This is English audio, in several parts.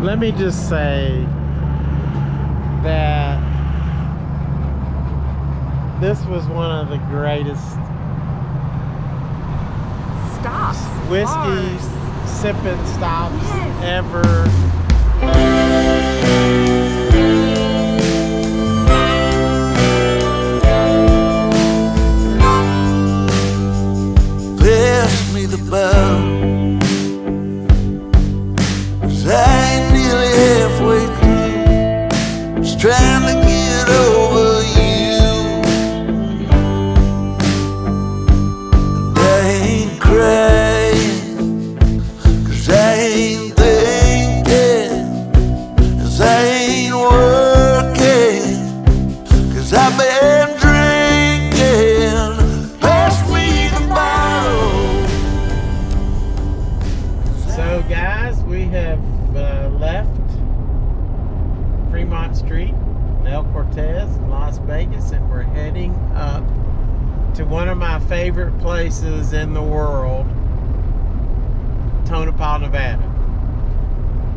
let me just say that this was one of the greatest stops, whiskey sipping stops ever. Pass me the bottle, 'cause I ain't nearly halfway through, just trying to get over you. And I ain't crying, 'cause I ain't thinking, 'cause I ain't working, 'cause I've been drinking. Pass me the bottle. So guys, we have left Fremont Street, El Cortez, Las Vegas, and we're heading up to one of my favorite places in the world, Tonopah, Nevada.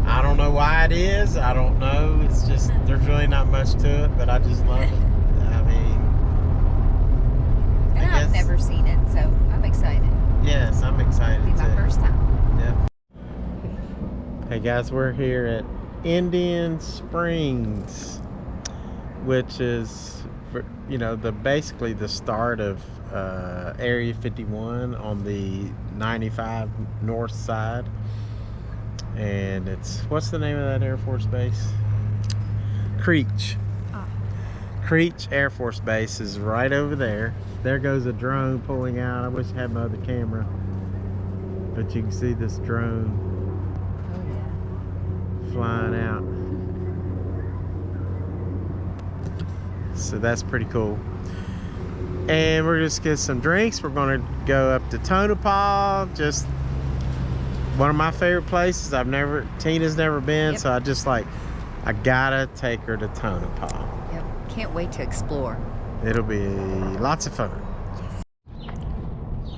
I don't know why it is. I don't know. It's just, there's really not much to it, but I just love it. I mean, And I've never seen it, so I'm excited. Yes, I'm excited It'll be my first time. Yep. Hey guys, we're here at Indian Springs, which is, you know, basically the start of Area 51 on the 95 north side. And it's, what's the name of that Air Force base? Creech. Creech Air Force Base is right over there. There goes a drone pulling out. I wish I had my other camera, but you can see this drone flying out. So that's pretty cool. And we're just get some drinks. We're gonna go up to Tonopah, just one of my favorite places. Tina's never been, so I gotta take her to Tonopah. Yep, can't wait to explore. It'll be lots of fun.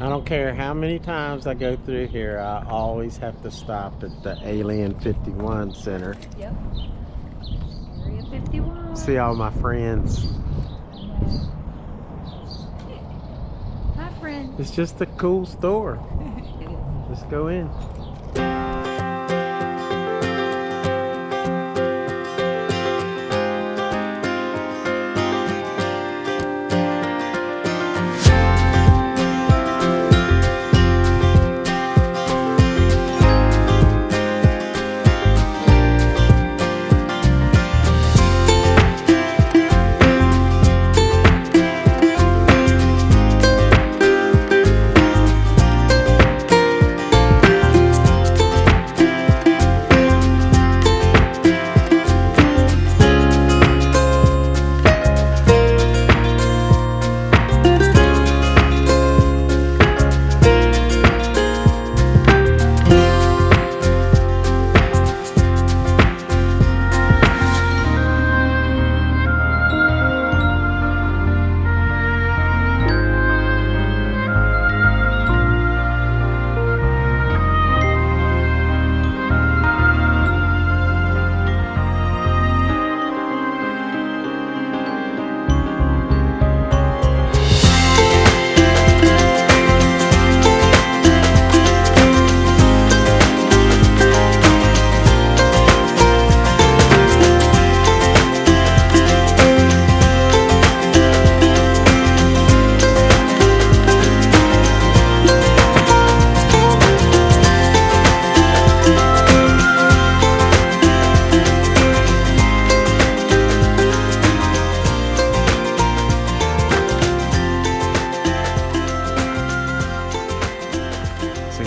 I don't care how many times I go through here, I always have to stop at the Alien 51 Center. Yep. Area 51. See all my friends. Hi, friend. It's just a cool store. It is. Let's go in.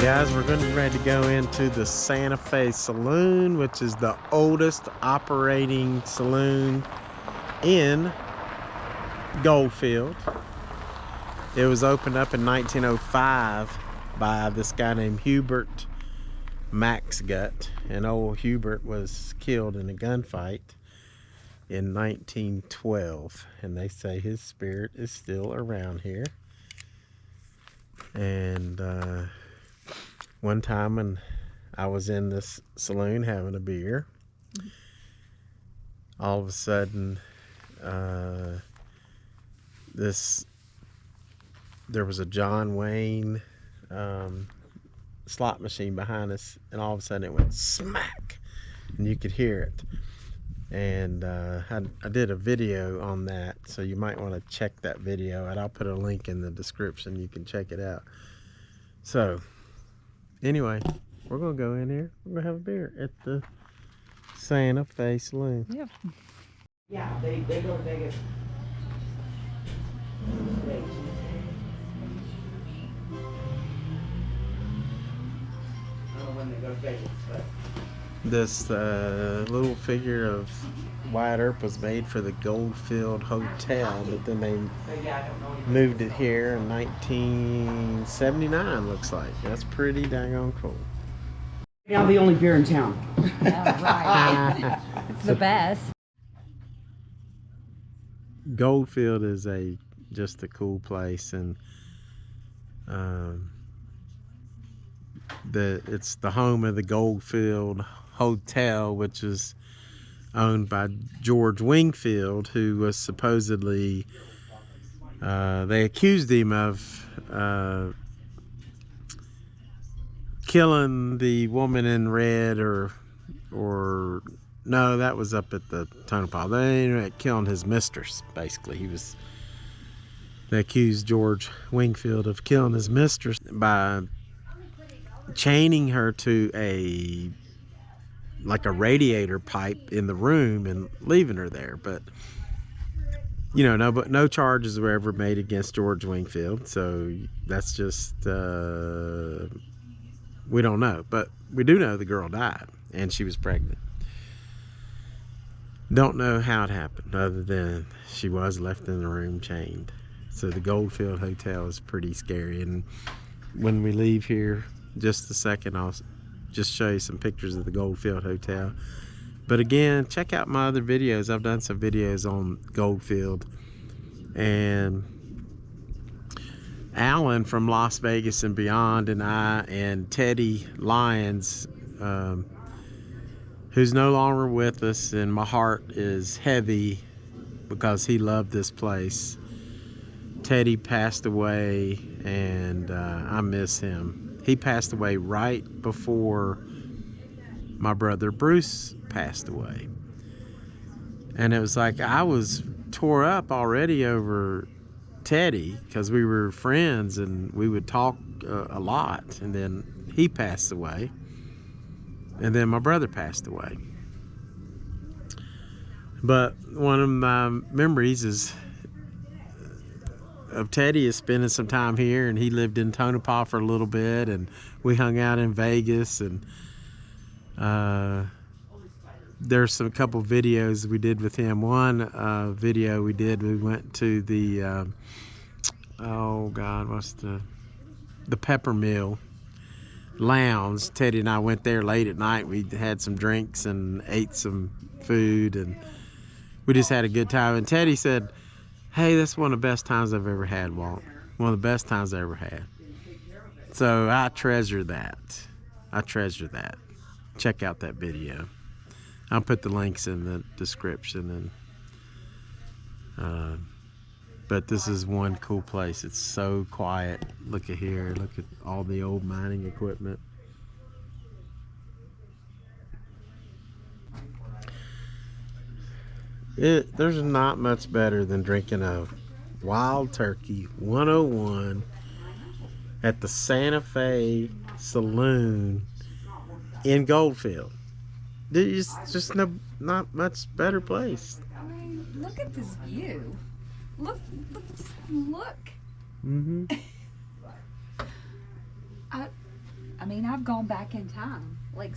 Guys, we're getting ready to go into the Santa Fe Saloon, which is the oldest operating saloon in Goldfield. It was opened up in 1905 by this guy named Hubert Maxgut, and old Hubert was killed in a gunfight in 1912, and they say his spirit is still around here. And one time when I was in this saloon having a beer, all of a sudden, there was a John Wayne slot machine behind us, and all of a sudden it went smack, and you could hear it. And I did a video on that, so you might want to check that video out. I'll put a link in the description. You can check it out. So anyway, we're gonna go in here. We're gonna have a beer at the Santa Fe Saloon. Yep. Yeah, they go to Vegas. I don't know when they go to Vegas, but This little figure of Wyatt Earp was made for the Goldfield Hotel, but then they yeah, I don't know. moved it here in 1979, looks like. That's pretty dang on cool. Now the only beer in town. Yeah, right. It's the best. Goldfield is just a cool place, and it's the home of the Goldfield Hotel, which is owned by George Wingfield, who was supposedly they accused him of killing the woman in red, or no, that was up at the Tonopah. They ended up killing his mistress. Basically, they accused George Wingfield of killing his mistress by chaining her to a radiator pipe in the room and leaving her there. But no charges were ever made against George Wingfield, so that's just we don't know. But we do know the girl died and she was pregnant. Don't know how it happened, other than she was left in the room chained. So the Goldfield Hotel is pretty scary. And when we leave here, just a second, I'll just show you some pictures of the Goldfield Hotel. But again, check out my other videos. I've done some videos on Goldfield. And Alan from Las Vegas and Beyond, and I, and Teddy Lyons, who's no longer with us, and my heart is heavy because he loved this place. Teddy passed away, and I miss him. He passed away right before my brother Bruce passed away. And it was like I was tore up already over Teddy, because we were friends and we would talk a lot. And then he passed away. And then my brother passed away. But one of my memories of Teddy is spending some time here, and he lived in Tonopah for a little bit, and we hung out in Vegas. And there's a couple videos we did with him. One video we went to the the Peppermill Lounge. Teddy and I went there late at night. We had some drinks and ate some food, and we just had a good time. And Teddy said, "Hey, that's one of the best times I've ever had, Walt. One of the best times I ever had." So I treasure that. Check out that video. I'll put the links in the description. And but this is one cool place. It's so quiet. Look at here. Look at all the old mining equipment. There's not much better than drinking a Wild Turkey 101 at the Santa Fe Saloon in Goldfield. There's just not much better place. I mean, look at this view. Look. Mm-hmm. I mean, I've gone back in time. Like,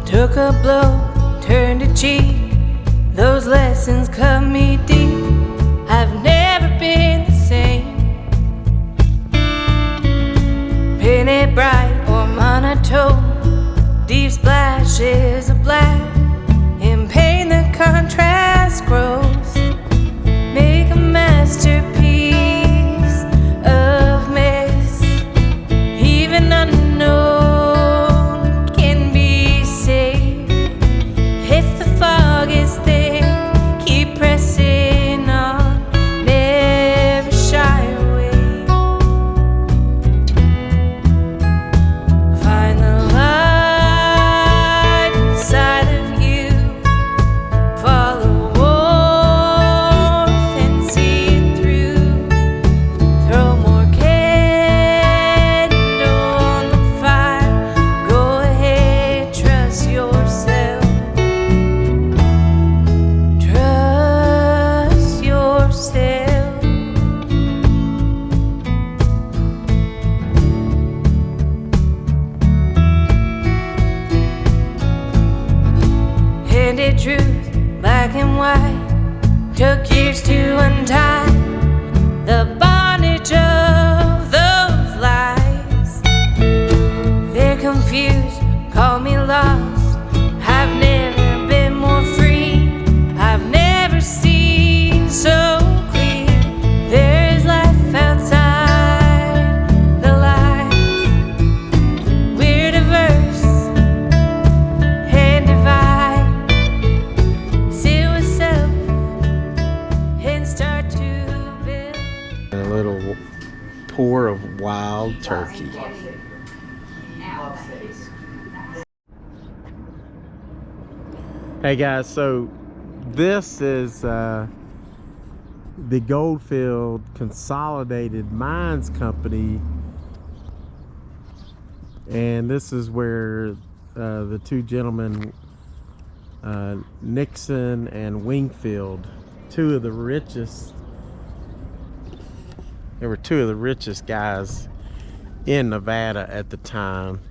took a blow, turned a cheek. Those lessons cut me deep. I've never been the same. Painted bright or monotone, deep splashes of black. In pain the contrast grows. Make a masterpiece of mess. Even unknown can be safe if the fog is thick. Keep pressing on, never shy away. Find the light inside of you. Follow warmth and see it through. Throw more candle on the fire. Go ahead, trust yourself. Trust yourself. Handed truth, black and white. Took years to untie the bondage of those lies. They're confused, call me lost. I've never been more free. I've never seen so clear. There is life outside the lies. We're diverse and divide. Sit with self and start to build. And a little pour of wild turkey. Hey guys, so this is the Goldfield Consolidated Mines Company, and this is where the two gentlemen, Nixon and Wingfield, two of the richest, they were two of the richest guys in Nevada at the time,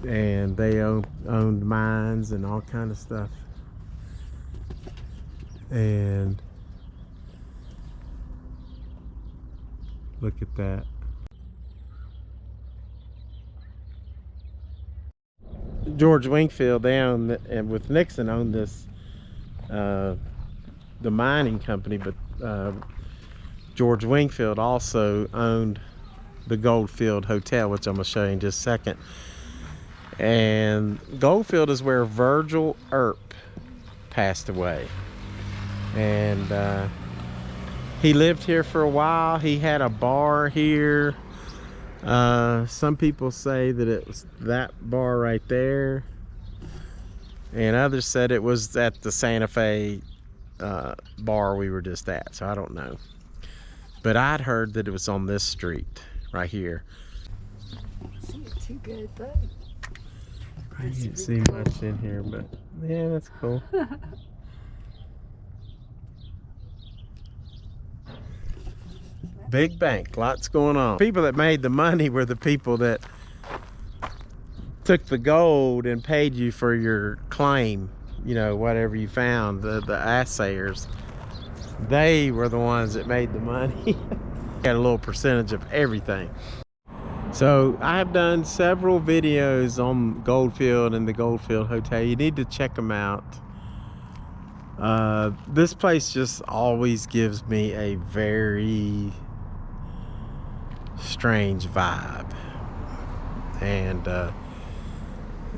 and they owned mines and all kind of stuff. And look at that. George Wingfield, they owned, and with Nixon owned this, the mining company, but George Wingfield also owned the Goldfield Hotel, which I'm going to show you in just a second. And Goldfield is where Virgil Earp passed away. And he lived here for a while. He had a bar here. Some people say that it was that bar right there, and others said it was at the Santa Fe bar we were just at, so I don't know. But I'd heard that it was on this street right here. See it too good, but I didn't see much in here, but yeah, that's cool. Big bank, lots going on. People that made the money were the people that took the gold and paid you for your claim, you know, whatever you found, the assayers. They were the ones that made the money. Got a little percentage of everything. So I have done several videos on Goldfield and the Goldfield Hotel. You need to check them out. This place just always gives me a very strange vibe. And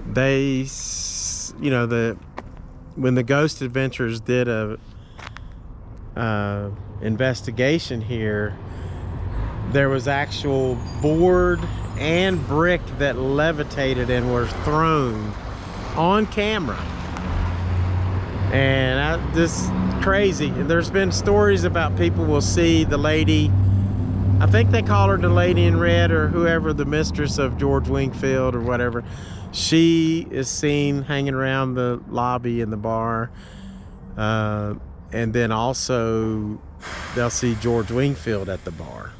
they, you know, when the Ghost Adventures did a investigation here, there was actual board and brick that levitated and were thrown on camera. And this crazy. There's been stories about people will see the lady, I think they call her the lady in red, or whoever, the mistress of George Wingfield or whatever. She is seen hanging around the lobby in the bar. And then also they'll see George Wingfield at the bar.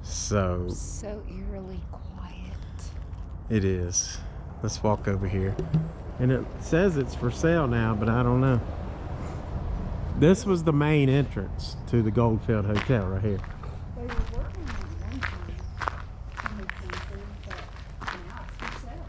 So eerily quiet. it is. Let's walk over here. And it says it's for sale now, but I don't know. This was the main entrance to the Goldfield Hotel right here. They were working on it one time. But now it's for sale.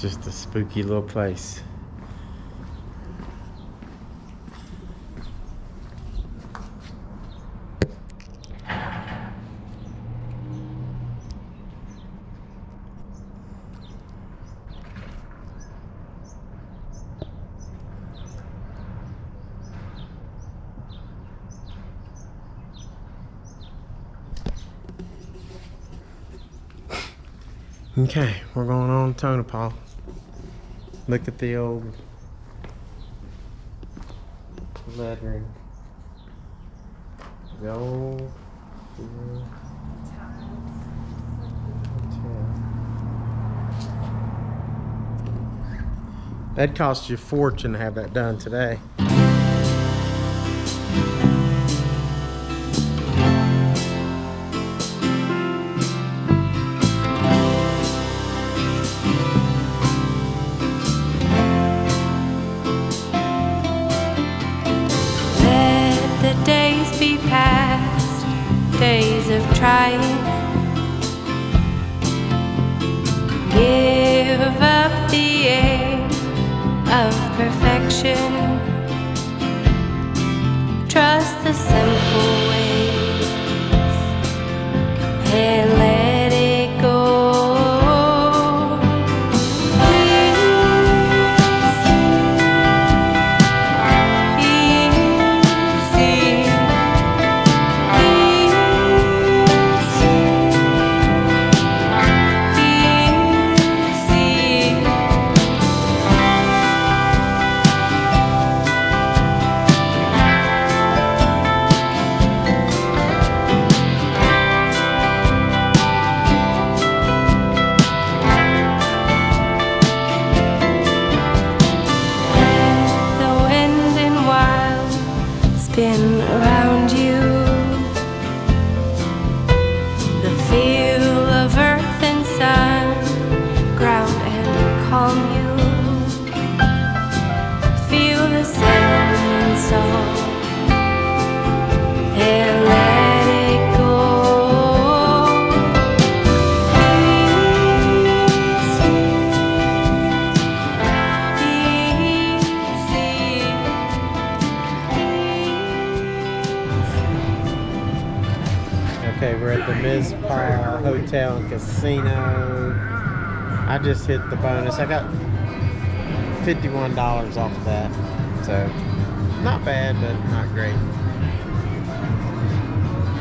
just a spooky little place. Okay, we're going on Tonopah. Look at the old lettering. Goldfield Hotel. That'd cost you a fortune to have that done today. Days of trying, give up the aim of perfection, trust the simple ways and let it go. Spin around you, the feel of earth and sun, ground and calm you, feel the sand and song, and let it go. Okay, we're at the Mizpah Hotel and Casino. I just hit the bonus. I got $51 off of that. So, not bad, but not great.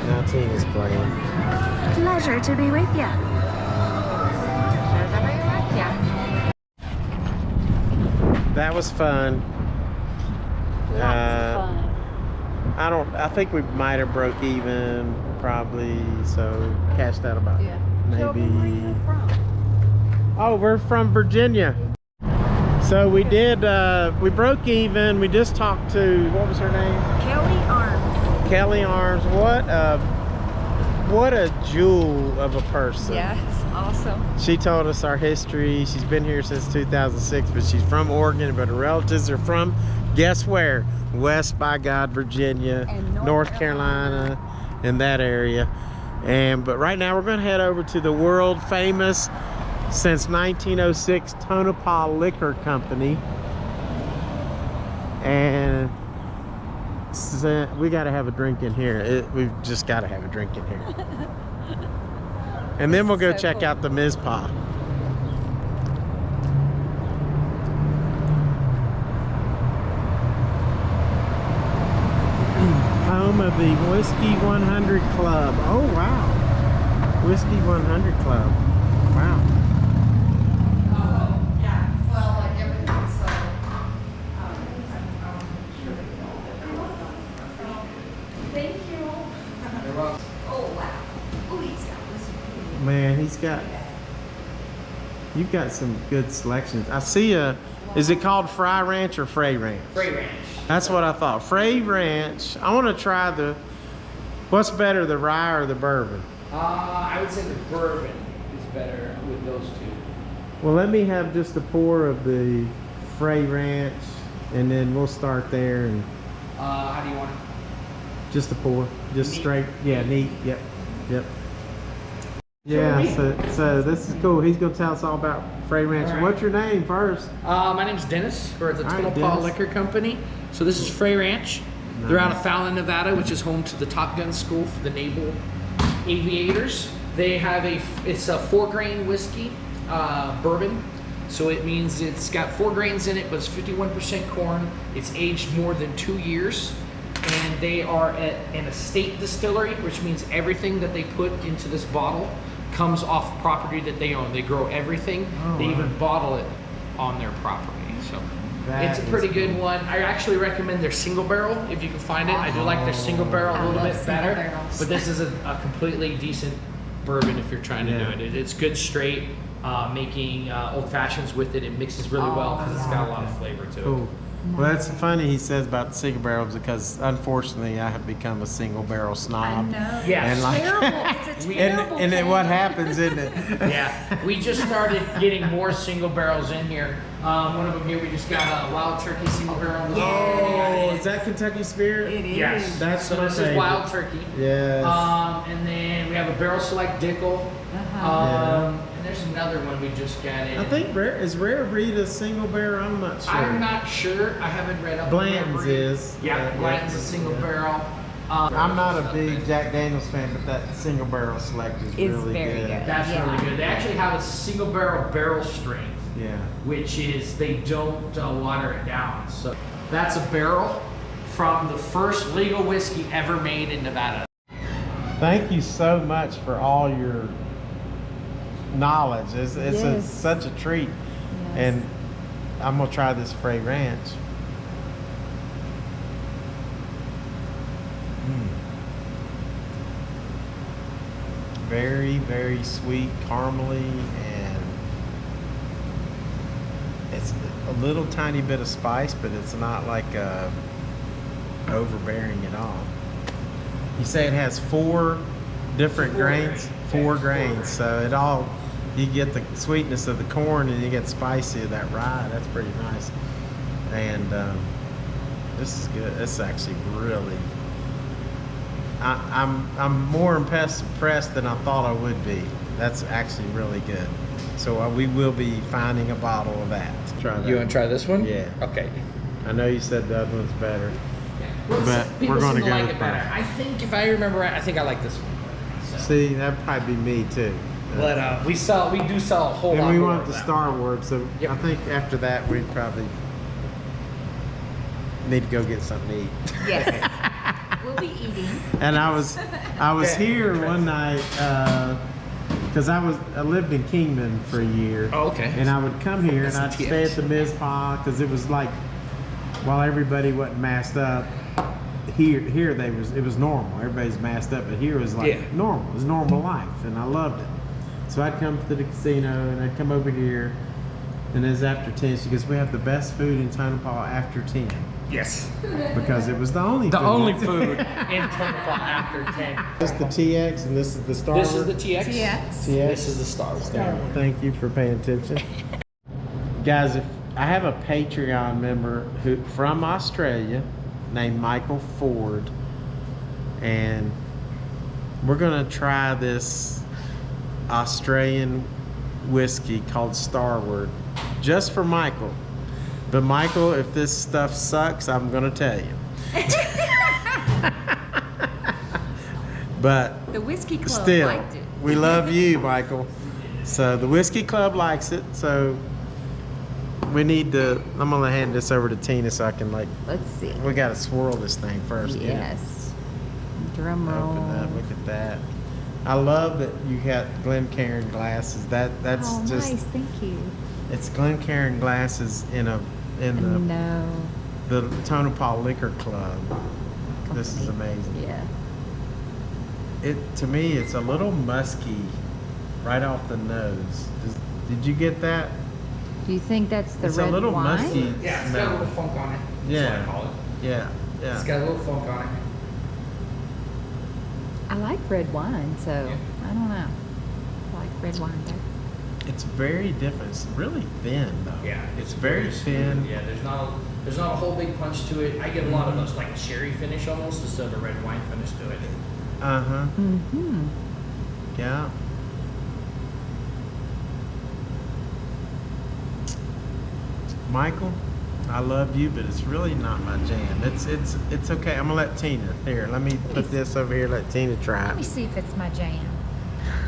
Now Tina's playing. Pleasure to be with you. That was fun. I think we might have broke even, probably, so cashed out about maybe. Oh, we're from Virginia. So we did, we broke even. We just talked to, what was her name? Kelly Arms. Kelly Arms. What a jewel of a person. Yes, awesome. She told us our history. She's been here since 2006, but she's from Oregon, but her relatives are from, guess where? West by God, Virginia, And North Carolina, in that area. But right now we're going to head over to the world famous, since 1906, Tonopah Liquor Company. And we got to have a drink in here. We've just got to have a drink in here. And then we'll go check out the Mizpah. Home of the Whiskey 100 Club. Oh, wow. Whiskey 100 Club. Wow. Man, you've got some good selections. I see is it called Fry Ranch or Frey Ranch? Frey Ranch. That's what I thought. Frey Ranch. I want to try what's better, the rye or the bourbon? I would say the bourbon is better with those two. Well, let me have just a pour of the Frey Ranch, and then we'll start there. And how do you want it? just a pour, just Neat. straight. Yeah, neat. Yep. Yeah, so this is cool. He's gonna tell us all about Frey Ranch. All right. What's your name first? My name's Dennis. We're at the All right, Tonopah Dennis. Liquor Company. So this is Frey Ranch. They're out of Fallon, Nevada, which is home to the Top Gun School for the Naval Aviators. They have it's a 4-grain whiskey, bourbon. So it means it's got 4 grains in it, but it's 51% corn. It's aged more than 2 years. And they are at an estate distillery, which means everything that they put into this bottle comes off property that they own. They grow everything. They even bottle it on their property. So it's a pretty good one. I actually recommend their single barrel if you can find it. I do like their single barrel a little bit better. But this is a completely decent bourbon if you're trying to do it. It's good straight. Making old fashions with it, it mixes really well because it's got a lot of flavor to it. Well, that's funny he says about the single barrels because unfortunately I have become a single barrel snob. I know. Yes. And like, Terrible. It's a terrible and then thing. what happens, isn't it? Yeah, we just started getting more single barrels in here. One of them here, we just got a Wild Turkey single barrel. Oh, is that Kentucky Spirit? It is. Yes, That's so my this favorite. is Wild Turkey. Yes. And then we have a Barrel Select Dickel. And there's another one we just got in. I think is Rare Breed a single barrel? I'm not sure. I'm not sure. I haven't read up on Blanton's that breed. is. Yeah, Blanton's a single barrel. I'm not a big Jack Daniels fan, but that single barrel select is really very good. That's really good. They actually have a single barrel strength, Yeah. which is they don't water it down. So that's a barrel from the first legal whiskey ever made in Nevada. Thank you so much for all your knowledge. It's such a treat. And I'm going to try this Frey Ranch. Very, very sweet, caramely, and it's a little tiny bit of spice, but it's not like overbearing at all. You say it has 4 different grains? 4 grains. So you get the sweetness of the corn and you get spicy of that rye. That's pretty nice. And this is good. It's actually really, I'm more impressed than I thought I would be. That's actually really good. So we will be finding a bottle of that. Try that. You want to try this one? Yeah. Okay. I know you said the other one's better. But People we're going to seem go like with it better. that. I think if I remember right, I think I like this one. So. See, that'd probably be me too. But we do sell a whole lot And we more want of the that. Star Wars, so Yep. I think after that we probably need to go get something to eat. Yes. We'll be eating. And I was here one night because I lived in Kingman for a year. Oh, okay. And I would come here and That's I'd stay at the Mizpah because it was like while everybody wasn't masked up. Here it was normal. Everybody's masked up, but here it was like normal. It was normal life, and I loved it. So I'd come to the casino and I'd come over here, and it was after 10. She goes, "We have the best food in Tonopah after 10." Yes. Because it was the only The food. only food in Tonopah after 10. This is the TX and this is the Star This Wars. is the TX. TX. This is the Star Wars. Thank you for paying attention. Guys, if I have a Patreon member from Australia named Michael Ford, and we're gonna try this Australian whiskey called Starward just for Michael. But Michael, if this stuff sucks, I'm gonna tell you. But The Whiskey Club still, liked it. we love you, Michael. So the Whiskey Club likes it. So we need to. I'm gonna hand this over to Tina so I can Let's see. We gotta swirl this thing first. get it Yes. Drum roll. Open that. Look at that. I love that you got Glencairn glasses. That's Oh, just. nice. Thank you. It's Glencairn glasses in No. the Tonopah Liquor Club. This is amazing. Yeah. To me, it's a little musky, right off the nose. Did you get that? Do you think that's the It's red a little wine? musky. Yeah, it's got a little funk on it. Yeah. That's what I call it. Yeah, yeah. It's got a little funk on it. I like red wine, so Yeah. I don't know. I like red wine better. It's very different. It's really thin, though. Yeah, it's very thin. Yeah, there's not a whole big punch to it. I get a lot of those like a sherry finish almost instead of a red wine finish to it. Uh huh. Mm-hmm. Yeah. Michael, I love you, but it's really not my jam. It's okay. I'm gonna let Tina. Here, let me put this over here. Let Tina try Let me it. see if it's my jam.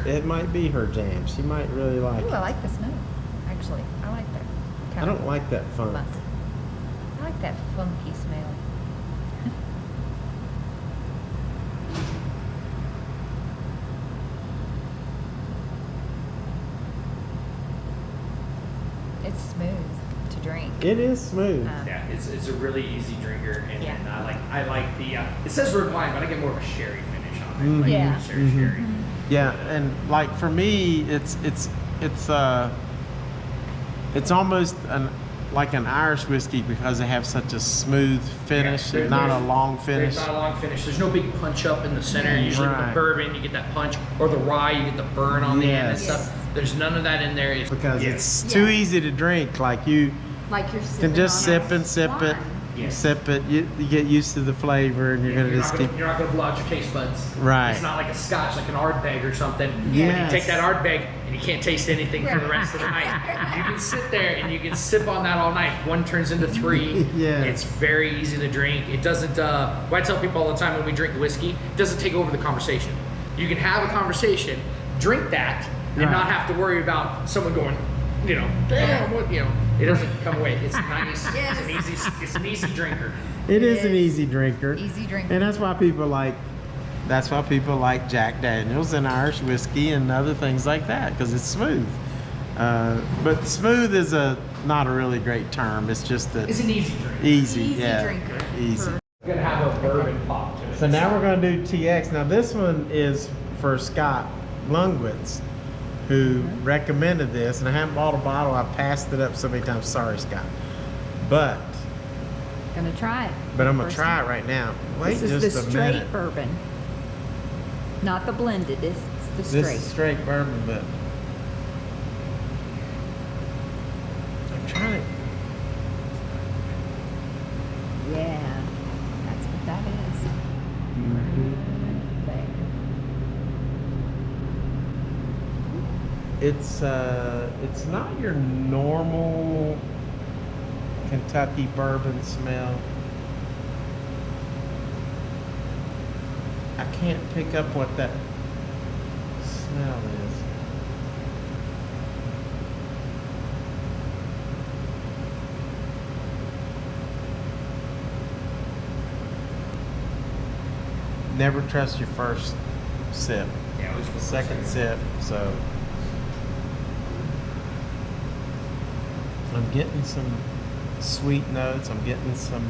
It might be her jam. She might really like Ooh, it. I like the smell. Actually, I like that. I don't like that funk. I like that funky smell. It's smooth to drink. It is smooth. Yeah, it's a really easy drinker, and, Yeah. and I like the. It says red wine, but I get more of a sherry finish on it. Like Yeah. sherry. Yeah, and like for me, it's almost like an Irish whiskey because they have such a smooth finish, Yeah, and not a long finish. There's not a long finish. There's no big punch up in the center. Usually with the Right. bourbon, you get that punch, or the rye, you get the burn on the end and Yes. stuff. There's none of that in there. It's, Because yeah. it's too easy to drink. Like you Like you're sipping can just on sip and sip it, wine. Yeah. sip it. You get used to the flavor, and you're gonna You're just not keep. gonna, you're not gonna blow out your taste buds. Right. It's not like a scotch, like an Ardbeg or something. Yes. When you take that Ardbeg and you can't taste anything for the rest of the night. You can sit there and you can sip on that all night. One turns into three. Yeah. It's very easy to drink. It doesn't, what I tell people all the time when we drink whiskey, it doesn't take over the conversation. You can have a conversation, drink that, and Right. not have to worry about someone going, damn, what, it doesn't come away. It's nice. Yes. It's an easy drinker. It is an Yes. easy drinker. Easy drinker. And that's why people like Jack Daniels and Irish whiskey and other things like that, because it's smooth. But smooth is not a really great term. It's just that It's an easy drink. easy, Easy yeah, drinker. easy. We're gonna have a bourbon pop to it. So now we're going to do TX. Now this one is for Scott Lungwitz, who recommended this, and I haven't bought a bottle. I've passed it up so many times. Sorry, Scott. But Gonna try it. I'm gonna First try time. it right now. Wait This is just the a straight minute. bourbon, not the blended. It's the This straight. is straight bourbon, but I'm trying to. Yeah, that's what that is. There. It's not your normal Kentucky bourbon smell. I can't pick up what that smell is. Never trust your first sip. Yeah, it was the Second sip, so I'm getting some sweet notes. I'm getting some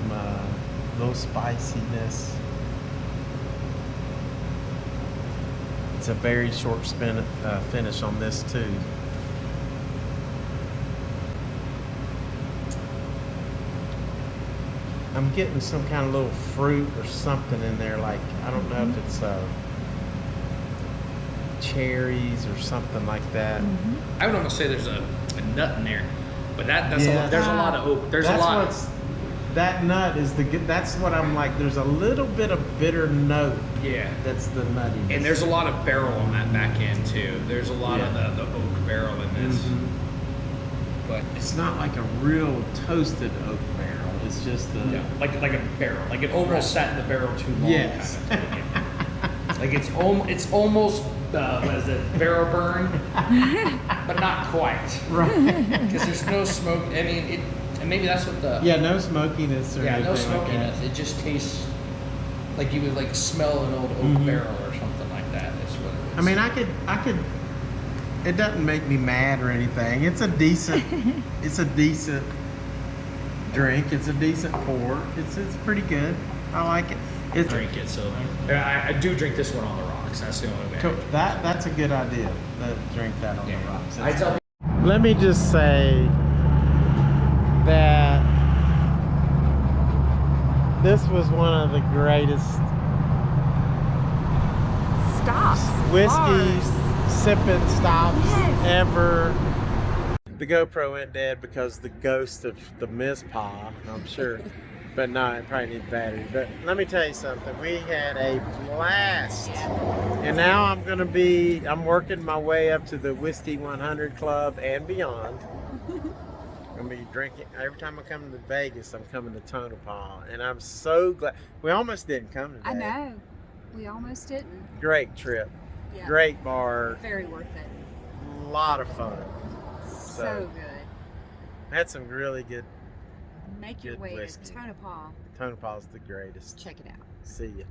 little spiciness. It's a very short finish on this too. I'm getting some kind of little fruit or something in there, like I don't know if it's cherries or something like that. I would almost say there's a nut in there, but that's Yeah. there's a lot of oak. There's That's a lot. what's that nut is the good. That's what I'm like. There's a little bit of bitter note. Yeah. That's the nuttiness. And there's a lot of barrel on that back end too. There's a lot Yeah. of the oak barrel in this. Mhm. But It's not like a real toasted oak barrel. It's just a yeah, like a barrel. Like it almost sat in the barrel too long. Yes. Kind of thing. Like it's almost what is it, barrel burn, but not quite. right. Because there's no smoke. I mean, and maybe that's what the Yeah, no smokiness or yeah, no anything like that. smokiness. It just tastes like you would like smell an old oak barrel or something like that. Is what it is. I mean, I could. It doesn't make me mad or anything. It's a decent. It's a decent drink. It's a decent pour. It's pretty good. I like it. It's drink it. So I do drink this one on the rocks. That's the only way. Cool. That's a good idea. Drink that on the rocks. I tell Let me just say that this was one of the greatest Stops. whiskeys, sipping stops Yes. ever. The GoPro went dead because the ghost of the Mizpah, I'm sure. But no, it probably needs battery. But let me tell you something. We had a blast. And now I'm working my way up to the Whiskey 100 Club and beyond. I'm gonna be drinking every time I come to Vegas. I'm coming to Tonopah, and I'm so glad. We almost didn't come today. I know. We almost didn't. Great trip, Yeah. great bar, Very worth it. a lot of fun. So good. Had some really good. Make your Good way whiskey. to Tonopah. Tonopah's the greatest. Check it out. See ya.